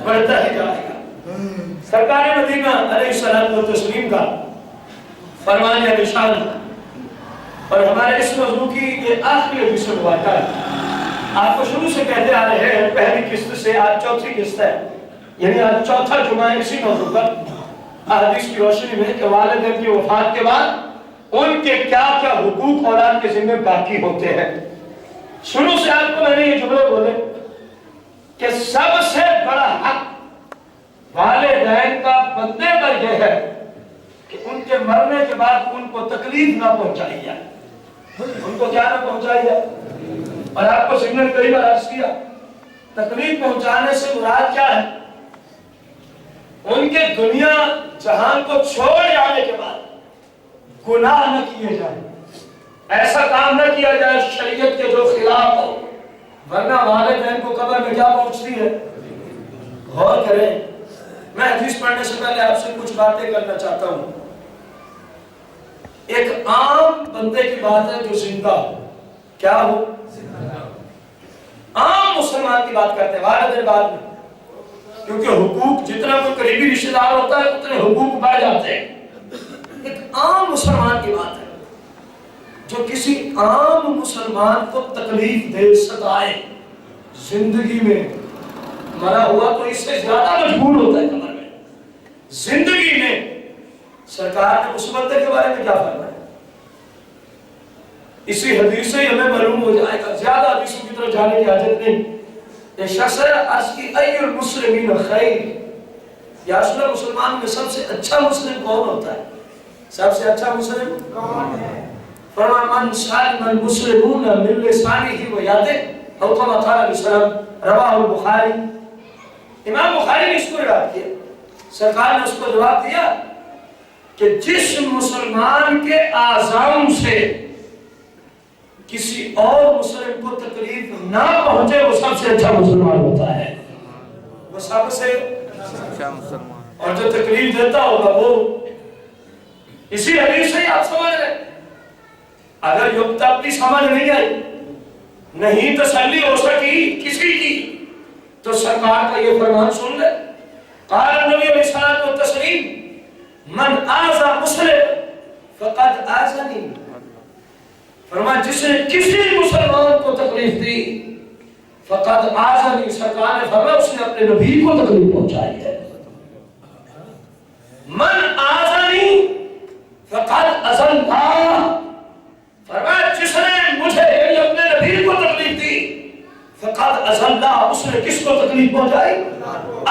بڑھتا ہی جائے گا۔ سرکار مدینہ علیہ السلام و تسلیم کا فرمان نشان اور ہمارے اس موضوع کی یہ آخری ایپیسوڈ ہوا تھا۔ آپ کو شروع سے کہتے آ رہے ہیں، پہلی قسط سے آج چوتھی قسط ہے، یعنی آج چوتھا جمعہ ہے اسی موضوع پر، احادیث کی روشنی میں کہ والدین کی وفات کے بعد ان کے کیا کیا حقوق اولاد کے ذمہ باقی ہوتے ہیں۔ شروع سے آپ کو میں نے یہ جملے بولے کہ سب سے بڑا حق والدین کا بندے پر یہ ہے کہ ان کے مرنے کے بعد ان کو تکلیف نہ پہنچائی جائے، ان کو کیا نہ پہنچائی جائے۔ اور آپ کو سگنل کئی بار عرض کیا، تکلیف پہنچانے سے مراد کیا ہے؟ ان کے دنیا جہان کو چھوڑ جانے کے بعد گناہ نہ کیے جائیں، ایسا کام نہ کیا جائے شریعت کے جو خلاف ہو، ورنہ والدین کو قبر میں کیا پہنچتی ہے؟ غور کریں۔ میں حدیث پڑھنے سے پہلے آپ سے کچھ باتیں کرنا چاہتا ہوں۔ ایک عام بندے کی بات ہے جو زندہ ہو، کیا ہو؟ عام مسلمان کی بات کرتے ہیں، والدین بعد میں، کیونکہ حقوق جتنا کوئی قریبی رشتہ دار ہوتا ہے اتنے حقوق بڑھ جاتے ہیں۔ ایک عام مسلمان کی بات ہے جو کسی عام مسلمان کو تکلیف دے ستائے، زندگی میں مرا ہوا تو اس سے زیادہ مجبور ہوتا ہے قبر میں، زندگی میں سرکار نے اس بندے کے بارے میں کیا فرمایا؟ اسی حدیث سے ہمیں معلوم ہو جائے گا، زیادہ حدیثوں کی طرف جانے کی حاجت نہیں۔ یہ شخص ہے عرض کی ای المسلمین خیر، یا رسول مسلمان میں سب سے اچھا مسلم کون ہوتا ہے؟ سب سے اچھا مسلم کون ہے؟ فرمایا من سالم المسلمون من لسانه ویده او کما قال علیہ السلام، رواہ البخاری۔ امام بخاری نے اس کو روایت کیا، سرکار نے اس کو جواب دیا کہ جس مسلمان کے اعضاء سے کسی اور مسلم کو تکلیف نہ پہنچے وہ سب سے اچھا مسلمان ہوتا ہے، وہ سب سے اچھا مسلمان۔ اور جو تکلیف دیتا ہوگا وہ، اسی حدیث سے آپ سمجھ رہے، اگر یکتا اپنی سمجھ نہیں آئی، نہیں تسلی ہو سکی کسی کی، تو سرکار کا یہ فرمان سن لے۔ قال نبی علیہ الصلوۃ والتسلیم من آذى مسلم فقد آذنی، فرمایا جس نے کسی مسلمان کو تکلیف دی فقد آذنی، سرکار نے فرمایا اس نے اپنے نبی کو تکلیف پہنچائی ہے۔ من آذنی فقد اذنہ، فرمایا جس نے مجھے یعنی اپنے نبی کو تکلیف دی فقد اذنہ، اس نے کس کو تکلیف پہنچائی؟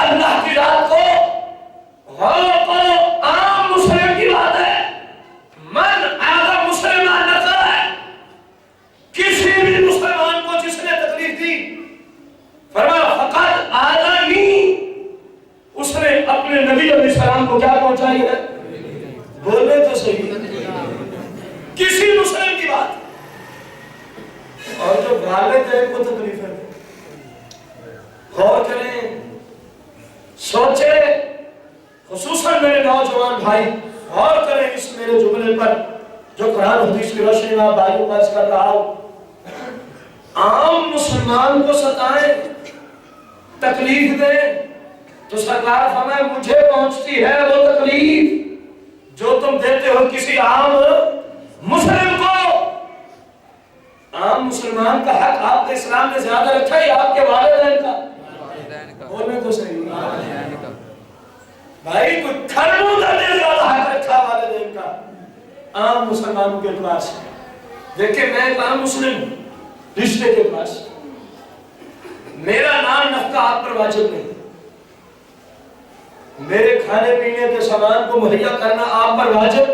اللہ کی ذات کو۔ غور کرو، عام مسلم کی بات ہے، من آذى مسلمان نہ کرے، کسی بھی مسلمان کو جس نے تکلیف دی، فرمایا فقد آذنی، اس نے اپنے نبی علیہ السلام کو کیا پہنچائی ہے؟ بولے تو صحیح، کسی مسلم کی بات۔ اور جو والدین کو تکلیف ہے، غور کریں، سوچے، خصوصاً میرے نوجوان بھائی غور کریں اس میرے جملے پر جو قرآن حدیث کی روشنی میں بھائیوں کا کر رہا ہوں۔ عام مسلمان کو ستائیں، تکلیف دیں، تو سرکار فرمائے مجھے پہنچتی ہے وہ تکلیف جو تم دیتے ہو کسی عام مسلم کو۔ عام مسلمان کا حق آپ کے اسلام نے زیادہ رکھا ہے یا آپ کے والدین کا؟ بولنے تو صحیح بھائی، کوئی کھربوں درجے زیادہ حق رکھا والدین کا عام مسلمانوں کے اعتبار سے۔ دیکھیں میں ایک عام مسلم رشتے کے پاس، میرا نام نفقہ آپ پر واجب نہیں، میرے کھانے پینے کے سامان کو مہیا کرنا آپ پر واجب،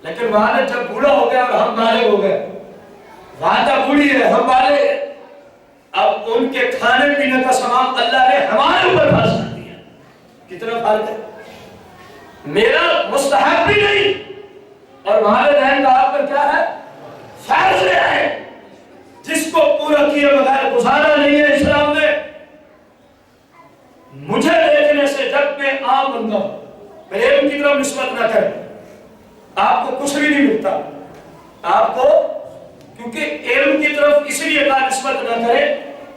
لیکن والد جب بوڑھا ہو گیا اور ہم بالغ ہو گئے، والدہ بوڑھی ہے ہم بالغ ہیں، اب ان کے کھانے پینے کا سامان اللہ نے ہمارے اوپر فرض کر دیا۔ کتنا فرق ہے؟ میرا مستحق بھی نہیں اور والدین کا آپ پر کیا ہے؟ فرض ہے، جس کو پورا کیے بغیر گزارا نہیں ہے اسلام میں۔ مجھے دیکھنے سے جب میں عام بندہ ہوں، علم کی طرف نسبت نہ کریں، آپ کو کچھ بھی نہیں ملتا، آپ کو کیونکہ علم کی طرف اس لیے نسبت نہ کریں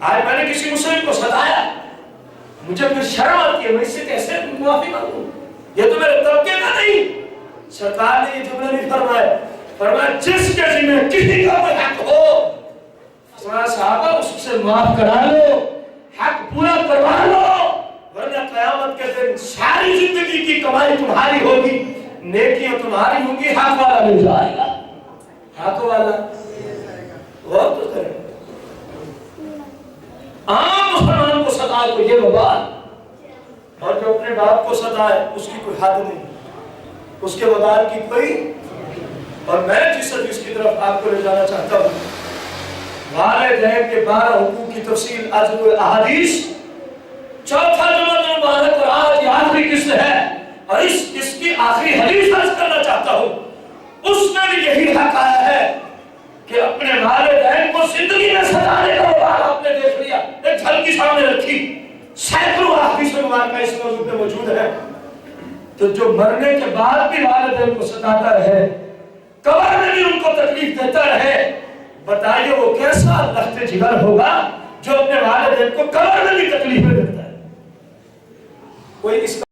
آج میں نے کسی مسلم کو ستایا، مجھے پھر شرم آتی ہے، میں اس سے کیسے معافی مانگوں؟ یہ تو میرے طبقے کا نہیں۔ سرکار نے یہ جملہ نہیں فرمایا، فرمایا جس کے ذمہ کسی کا کوئی حق ہو، فرمایا صحابہ اس سے معاف کرا لو، حق پورا کروا لو، ورنہ قیامت کے دن ساری زندگی کی کمائی تمہاری ہوگی، نیکیاں تمہاری ہوں گی، حق والا مل جائے گا۔ حق والا غور تو کریں، عام مسلمان کو ستائے تو یہ وبال، اور جو اپنے باپ کو ستائے اس کی کوئی حد نہیں، اس کے وبال کی کوئی۔ اور میں جس حدیث کی طرف آپ کو لے جانا چاہتا ہوں، والدین کے 12 حقوق کی تفصیل آج کوئی احادیث، چوتھا جمعہ مبارک اور آج کی آخری قسط ہے، اور اس کی آخری حدیث عرض کرنا چاہتا ہوں، اس میں بھی یہی حق آیا ہے کہ اپنے والدین کو زندگی میں ستانے کا وبال آپ نے دیکھ لیا، ایک جھلکی سامنے رکھی، سینکڑوں احادیث مبارکہ اس موضوع پہ موجود ہے، تو جو مرنے کے بعد بھی والدین کو ستاتا رہے، قبر میں بھی ان کو تکلیف دیتا رہے، بتائیے وہ کیسا لخت جگر ہوگا جو اپنے والدین کو قبر میں بھی تکلیفیں دیتا ہے؟ کوئی اس